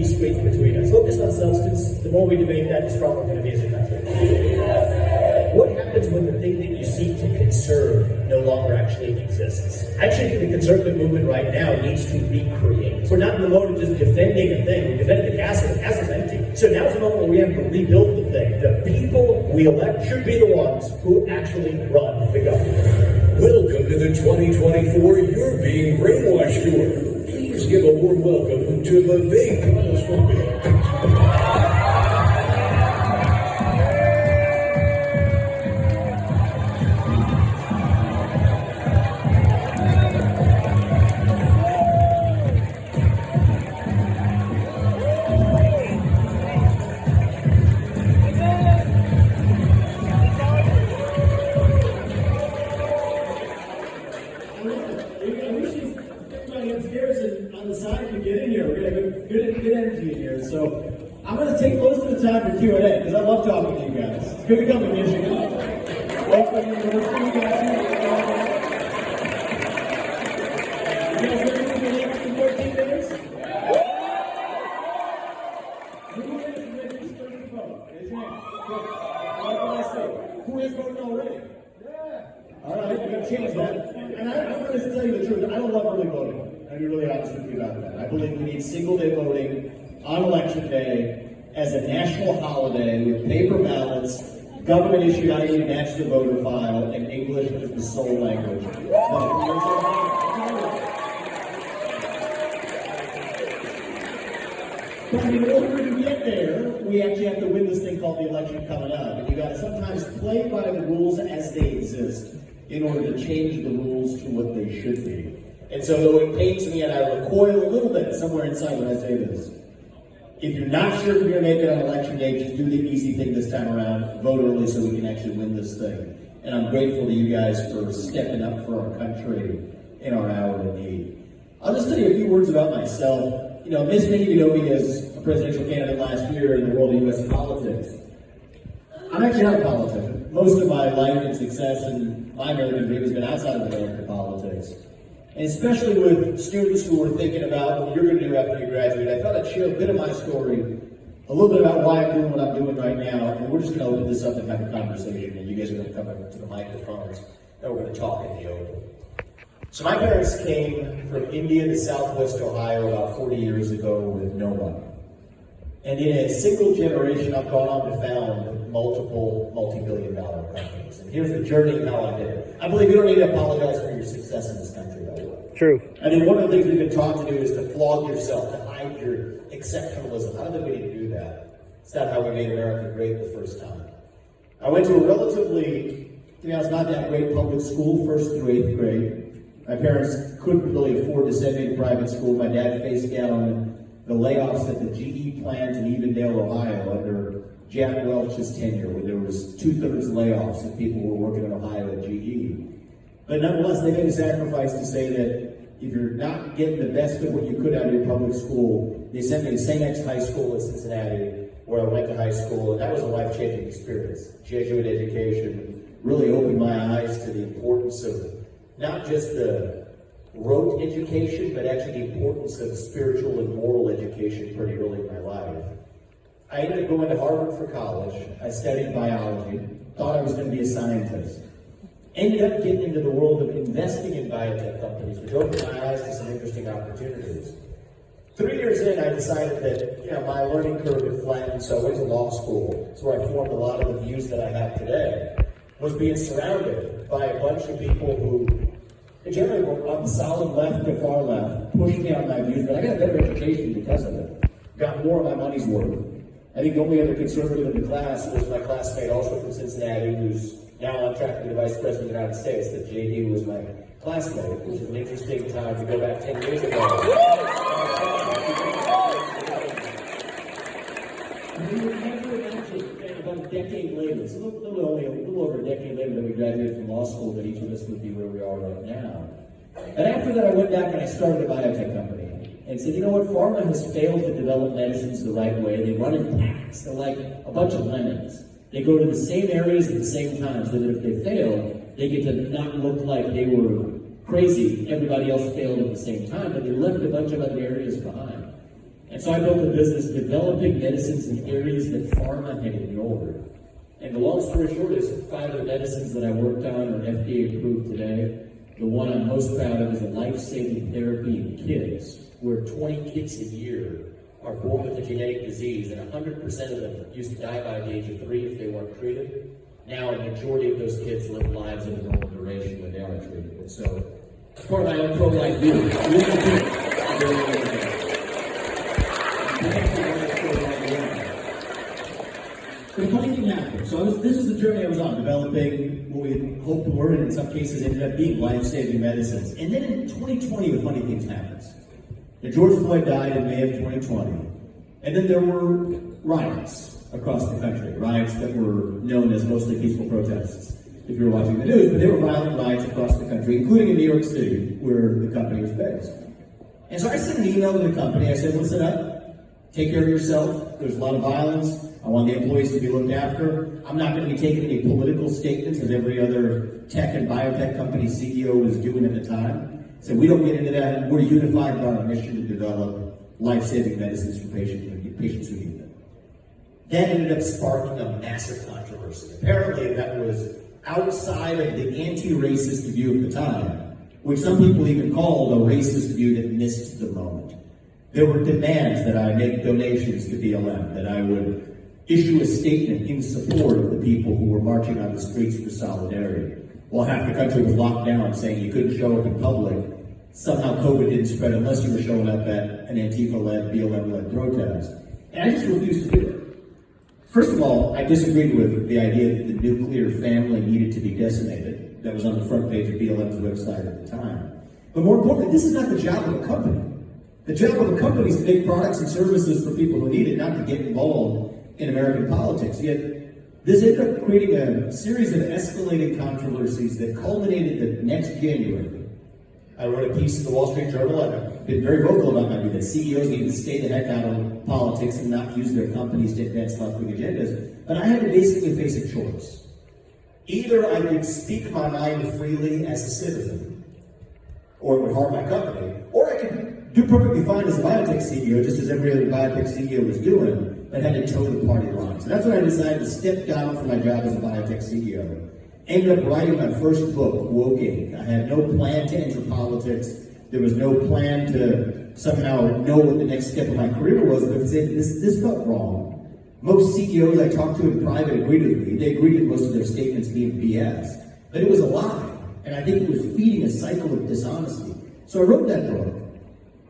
screens between us. Focus on substance. The more we debate that, the stronger we're going to be as a country. What happens when the thing that you seek to conserve no longer actually exists? I actually think the conservative movement right now needs to recreate. We're not in the mode of just defending a thing. We defended the castle. The castle's empty. So now's the moment where we have to rebuild the thing. The people we elect should be the ones who actually run the government. Welcome to the 2024 You're Being Brainwashed Tour. Please give a warm welcome to Vivek. So I'm going to take most of the time for Q&A because I love talking to you guys. It's good to come to Michigan. Welcome University, you guys. You guys ready for the next 14 minutes? Who is registered to vote? Raise your hand. Good. Like what I say. Who is voting already? Yeah. All right, we're going to change that. And I'm going to tell you the truth. I don't love early voting. I'll be really honest with you about that. I believe we need single-day voting on election day as a national holiday with paper ballots, government-issued ID to match the voter file, and English as the sole language. But in order to get there, we actually have to win this thing called the election coming up. And you got to sometimes play by the rules as they exist in order to change the rules to what they should be. And so though it pains me and I recoil a little bit somewhere inside when I say this, if you're not sure if you're going to make it on election day, just do the easy thing this time around. Vote early so we can actually win this thing. And I'm grateful to you guys for stepping up for our country in our hour of need. I'll just tell you a few words about myself. You know, many of you know me as a presidential candidate last year in the world of U.S. politics. I'm actually not a politician. Most of my life and success and my American dream has been outside of American politics. And especially with students who are thinking about what you're going to do after you graduate, I thought I'd share a bit of my story, a little bit about why I'm doing what I'm doing right now, and we're just going to open this up and have a conversation, and you guys are going to come up to the microphones, and we're going to talk in the open. So my parents came from India to Southwest Ohio about 40 years ago with no money. And in a single generation, I've gone on to found multiple multi-billion-dollar companies. And here's the journey of how I did it. I believe you don't need to apologize for your success in this country, by the way. True. I mean, one of the things we've been taught to do is to flog yourself, to hide your exceptionalism. I don't think we need to do that. It's not how we made America great the first time. I went to a relatively, to be honest, not that great public school, 1st through 8th grade. My parents couldn't really afford to send me to private school. My dad faced down the layoffs at the GE plant in Evendale, Ohio, under Jack Welch's tenure, where there was 2/3 layoffs of people who were working in Ohio at GE. But nonetheless, they made a sacrifice to say that if you're not getting the best of what you could out of your public school, they sent me to St. X High School in Cincinnati, where I went to high school, and that was a life-changing experience. Jesuit education really opened my eyes to the importance of not just the rote education, but actually the importance of spiritual and moral education pretty early in my life. I ended up going to Harvard for college. I studied biology, thought I was going to be a scientist. Ended up getting into the world of investing in biotech companies, which opened my eyes to some interesting opportunities. 3 years in, I decided that my learning curve had flattened, so I went to law school. It's where I formed a lot of the views that I have today. Was being surrounded by a bunch of people who generally were on the solid left to far left, pushed me on my views, but I got a better education because of it. Got more of my money's worth. I think the only other conservative in the class was my classmate, also from Cincinnati, who's now on track to be the Vice President of the United States. That JD was my classmate, which is an interesting time to go back 10 years ago. And we were never actually, about a decade later, it's a little over a decade later that we graduated from law school, that each of us would be where we are right now. And after that, I went back and I started a biotech company and said, you know what, pharma has failed to develop medicines the right way. They run in packs. They're like a bunch of lemons. They go to the same areas at the same time, so that if they fail, they get to not look like they were crazy. Everybody else failed at the same time, but they left a bunch of other areas behind. And so I built a business developing medicines in areas that pharma had ignored. And the long story short is 5 of the medicines that I worked on are FDA approved today. The one I'm most proud of is a life-saving therapy in kids, where 20 kids a year are born with a genetic disease, and 100% of them used to die by the age of 3 if they weren't treated. Now a majority of those kids live lives of a normal duration when they are treated. And so, as part of my own pro-life duty, the funny thing happened. So this is the journey I was on, developing what we hoped were, and in some cases ended up being life-saving medicines. And then in 2020, the funny things happened. And George Floyd died in May of 2020. And then there were riots across the country, riots that were known as mostly peaceful protests, if you were watching the news, but they were violent riots across the country, including in New York City, where the company was based. And so I sent an email to the company. I said, listen up, take care of yourself. There's a lot of violence. I want the employees to be looked after. I'm not going to be taking any political statements as every other tech and biotech company CEO was doing at the time. So we don't get into that. We're unified about our mission to develop life-saving medicines for patients who need them. That ended up sparking a massive controversy. Apparently that was outside of the anti-racist view of the time, which some people even called a racist view that missed the moment. There were demands that I make donations to BLM, that I would issue a statement in support of the people who were marching on the streets for solidarity. While half the country was locked down saying you couldn't show up in public, somehow COVID didn't spread unless you were showing up at an Antifa-led, BLM-led protest. And I just refused to do it. First of all, I disagreed with the idea that the nuclear family needed to be decimated. That was on the front page of BLM's website at the time. But more importantly, this is not the job of a company. The job of a company is to make products and services for people who need it, not to get involved in American politics. Yet, this ended up creating a series of escalating controversies that culminated the next January. I wrote a piece in the Wall Street Journal. I've been very vocal about my view that CEOs need to stay the heck out of politics and not use their companies to advance left-wing agendas. But I had to basically face a choice. Either I could speak my mind freely as a citizen, or it would harm my company, or I could do perfectly fine as a biotech CEO, just as every other biotech CEO was doing, but had to toe the party lines. And that's when I decided to step down from my job as a biotech CEO. Ended up writing my first book, Woke Inc. I had no plan to enter politics. There was no plan to somehow know what the next step of my career was, but this felt wrong. Most CEOs I talked to in private agreed with me. They agreed with most of their statements being BS. But it was a lie, and I think it was feeding a cycle of dishonesty. So I wrote that book.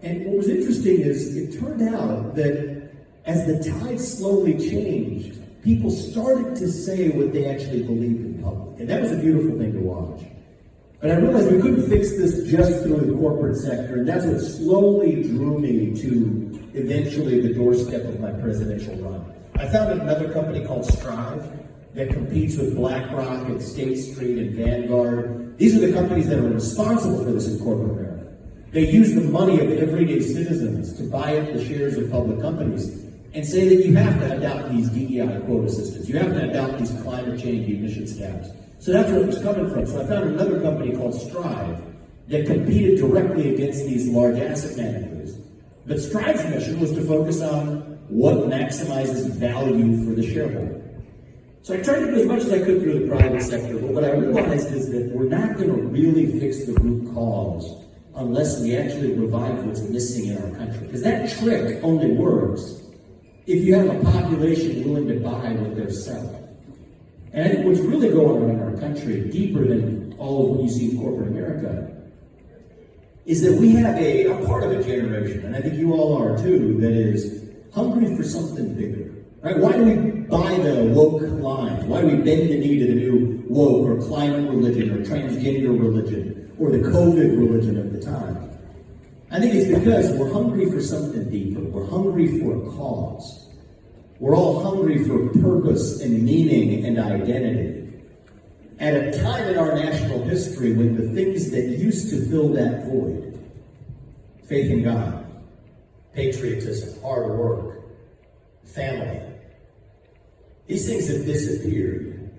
And what was interesting is it turned out that as the tide slowly changed, people started to say what they actually believed in public. And that was a beautiful thing to watch. But I realized we couldn't fix this just through the corporate sector, and that's what slowly drew me to eventually the doorstep of my presidential run. I founded another company called Strive that competes with BlackRock and State Street and Vanguard. These are the companies that are responsible for this in corporate America. They use the money of everyday citizens to buy up the shares of public companies and say that you have to adopt these DEI quota systems. You have to adopt these climate change emissions caps. So that's where it was coming from. So I found another company called Strive that competed directly against these large asset managers. But Strive's mission was to focus on what maximizes value for the shareholder. So I tried to do as much as I could through the private sector, but what I realized is that we're not going to really fix the root cause unless we actually revive what's missing in our country. Because that trick only works if you have a population willing to buy what they're selling. And I think what's really going on in our country, deeper than all of what you see in corporate America, is that we have a part of a generation, and I think you all are too, that is hungry for something bigger. Right? Why do we buy the woke lines? Why do we bend the knee to the new woke or climate religion or transgender religion or the COVID religion of the time? I think it's because we're hungry for something deeper. We're hungry for a cause. We're all hungry for purpose and meaning and identity. At a time in our national history when the things that used to fill that void, faith in God, patriotism, hard work, family, these things have disappeared.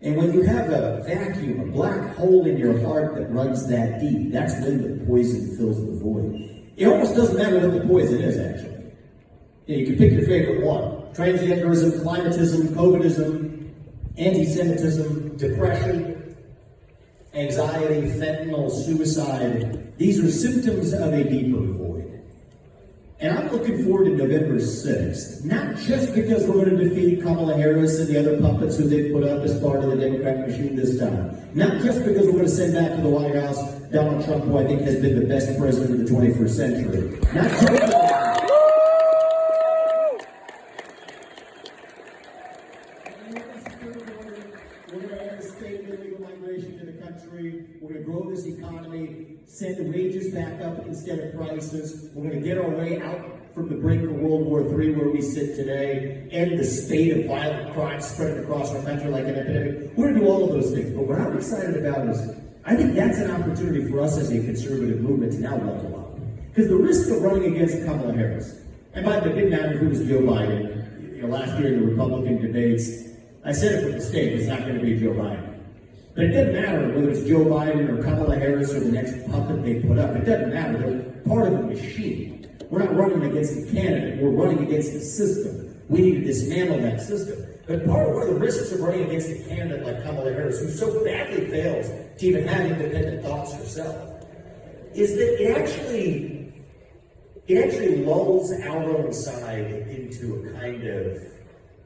And when you have a vacuum, a black hole in your heart that runs that deep, that's when the poison fills the void. It almost doesn't matter what the poison is, actually. You can pick your favorite one. Transgenderism, climatism, COVIDism, anti-Semitism, depression, anxiety, fentanyl, suicide. These are symptoms of a deeper void. And I'm looking forward to November 6th, not just because we're going to defeat Kamala Harris and the other puppets who they've put up as part of the Democratic machine this time. Not just because we're going to send back to the White House Donald Trump, who I think has been the best president of the 21st century. Not just we're going to grow this economy, send wages back up instead of prices. We're going to get our way out from the brink of World War III where we sit today, end the spate of violent crime spreading across our country like an epidemic. We're going to do all of those things. But what I'm excited about is, I think that's an opportunity for us as a conservative movement to now level up. Because the risk of running against Kamala Harris, and by the way, it didn't matter if it was Joe Biden. Last year in the Republican debates, I said it from the state, it's not going to be Joe Biden. But it doesn't matter whether it's Joe Biden or Kamala Harris or the next puppet they put up. It doesn't matter. They're part of the machine. We're not running against the candidate. We're running against the system. We need to dismantle that system. But part of one of the risks of running against a candidate like Kamala Harris, who so badly fails to even have independent thoughts herself, is that it actually lulls our own side into a kind of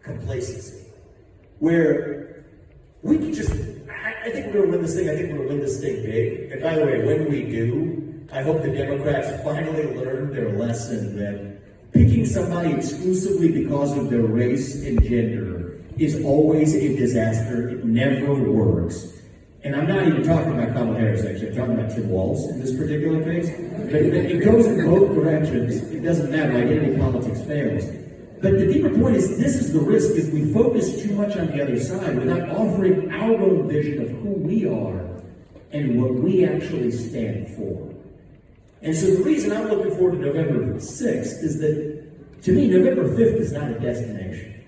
complacency where we can just, I think we're going to win this thing. I think we're going to win this thing big. And by the way, when we do, I hope the Democrats finally learn their lesson that picking somebody exclusively because of their race and gender is always a disaster. It never works. And I'm not even talking about Kamala Harris, actually. I'm talking about Tim Walz in this particular case. But it goes in both directions. It doesn't matter. Identity politics fails. But the deeper point is, this is the risk, is we focus too much on the other side without offering our own vision of who we are and what we actually stand for. And so the reason I'm looking forward to November 6th is that, to me, November 5th is not a destination.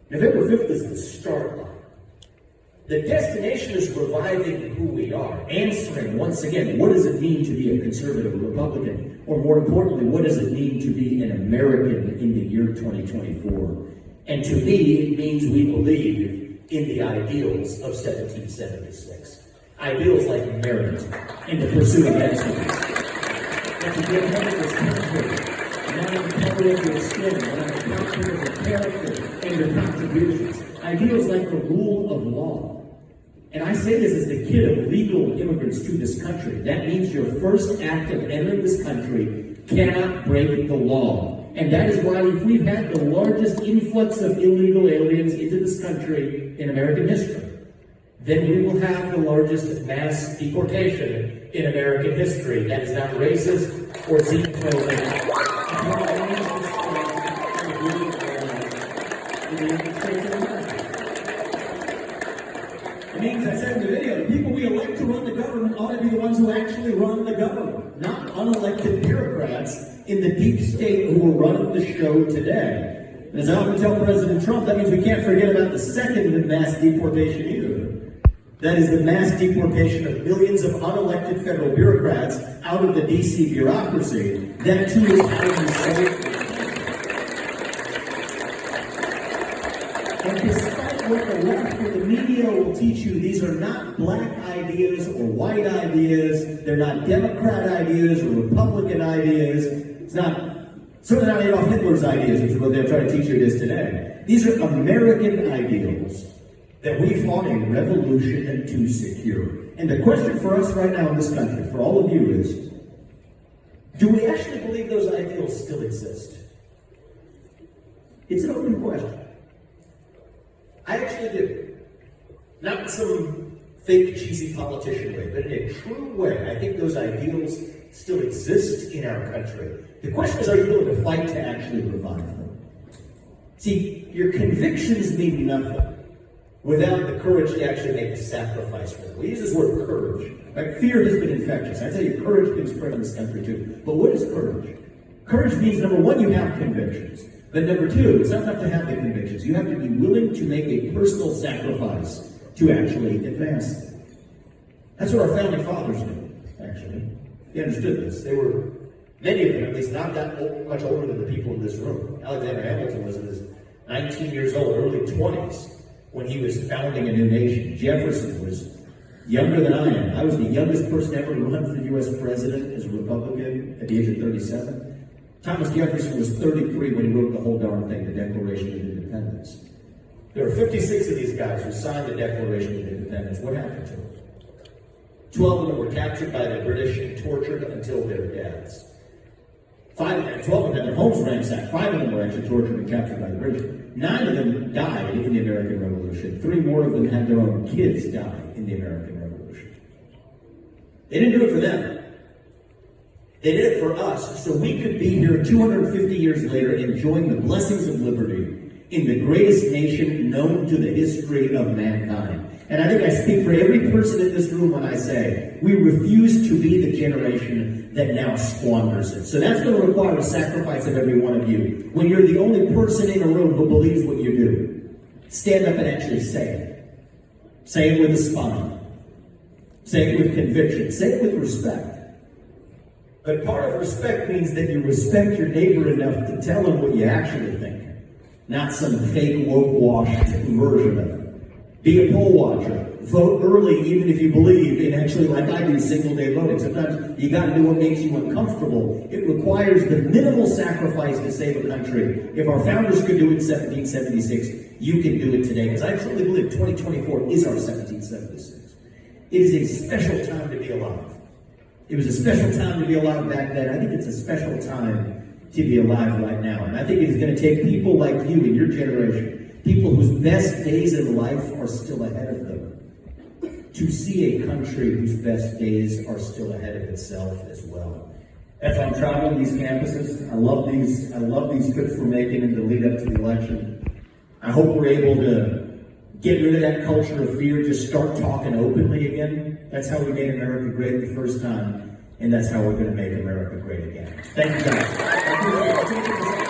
November 5th is the start line. The destination is reviving who we are, answering, once again, what does it mean to be a conservative or Republican? Or more importantly, what does it mean to be an American in the year 2024? And to me, it means we believe in the ideals of 1776. Ideals like merit and the pursuit of excellence. That you get ahead of this country, not on the color of your skin, but on the content of your character and your contributions. Ideals like the rule of law. And I say this as the kid of legal immigrants to this country. That means your first act of entering this country cannot break the law. And that is why if we've had the largest influx of illegal aliens into this country in American history, then we will have the largest mass deportation in American history. That is not racist or xenophobic. It means, I said in the video, the people we elect to run the government ought to be the ones who actually run the government, not unelected bureaucrats in the deep state who are running the show today. And as I often tell President Trump, that means we can't forget about the second mass deportation either. That is the mass deportation of millions of unelected federal bureaucrats out of the DC bureaucracy. That too is how you say. And despite what the left or the media will teach you, these are not black ideas or white ideas. They're not Democrat ideas or Republican ideas. It's not, certainly not Adolf Hitler's ideas, which is what they're trying to teach you it is today. These are American ideals that we fought a revolution to secure. And the question for us right now in this country, for all of you, is, do we actually believe those ideals still exist? It's an open question. I actually do. Not in some fake, cheesy politician way, but in a true way. I think those ideals still exist in our country. The question is, are you willing to fight to actually revive them? See, your convictions mean nothing without the courage to actually make a sacrifice for them. We use this word courage. Right? Fear has been infectious. I tell you, courage can spread in this country too. But what is courage? Courage means, number one, you have convictions. But number two, it's not enough to have the convictions. You have to be willing to make a personal sacrifice to actually advance them. That's what our founding fathers did, actually. They understood this. They were Many of them, at least not that much older than the people in this room. Alexander Hamilton was in his 19 years old, early 20s, when he was founding a new nation. Jefferson was younger than I am. I was the youngest person ever to run for U.S. president as a Republican at the age of 37. Thomas Jefferson was 33 when he wrote the whole darn thing, the Declaration of Independence. There are 56 of these guys who signed the Declaration of Independence. What happened to them? 12 of them were captured by the British and tortured until their deaths. 12 of them, their homes ransacked. 5 of them were actually tortured and captured by the British. 9 of them died in the American Revolution. 3 more of them had their own kids die in the American Revolution. They didn't do it for them. They did it for us, so we could be here 250 years later enjoying the blessings of liberty in the greatest nation known to the history of mankind. And I think I speak for every person in this room when I say, we refuse to be the generation that now squanders it. So that's going to require a sacrifice of every one of you. When you're the only person in a room who believes what you do, stand up and actually say it. Say it with a spine. Say it with conviction. Say it with respect. But part of respect means that you respect your neighbor enough to tell him what you actually think, not some fake woke-washed version of it. Be a poll watcher. Vote early, even if you believe in actually, like I do, single-day voting. Sometimes you got to do what makes you uncomfortable. It requires the minimal sacrifice to save a country. If our founders could do it in 1776, you can do it today. Because I truly believe 2024 is our 1776. It is a special time to be alive. It was a special time to be alive back then. I think it's a special time to be alive right now. And I think it is going to take people like you in your generation, people whose best days in life are still ahead of them, to see a country whose best days are still ahead of itself as well. As I'm traveling these campuses, I love these trips we're making in the lead up to the election. I hope we're able to get rid of that culture of fear, just start talking openly again. That's how we made America great the first time, and that's how we're going to make America great again. Thank you guys.